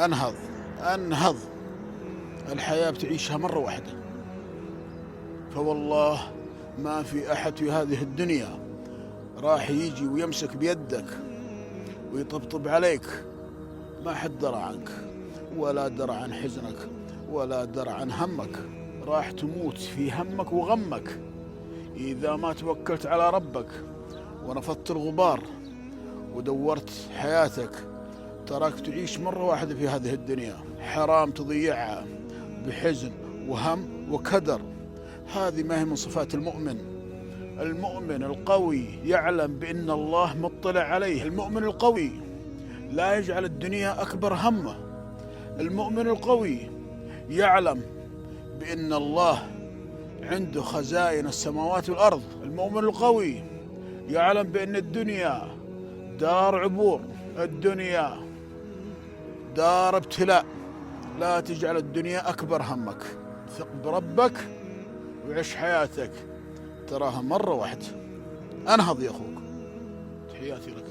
انهض انهض. الحياة بتعيشها مرة واحدة، فوالله ما في أحد في هذه الدنيا راح يجي ويمسك بيدك ويطبطب عليك. ما حد درى عنك ولا درى عن حزنك ولا درى عن همك. راح تموت في همك وغمك إذا ما توكلت على ربك ونفضت الغبار ودورت حياتك. تراك تعيش مرة واحدة في هذه الدنيا، حرام تضيعها بحزن وهم وكدر. هذه ما هي من صفات المؤمن. المؤمن القوي يعلم بأن الله مطلع عليه. المؤمن القوي لا يجعل الدنيا أكبر همه. المؤمن القوي يعلم بأن الله عنده خزائن السماوات والأرض. المؤمن القوي يعلم بأن الدنيا دار عبور، الدنيا دار ابتلاء. لا تجعل الدنيا أكبر همك، ثق بربك وعيش حياتك، تراها مرة واحدة. انهض يا أخوك، تحياتي لك.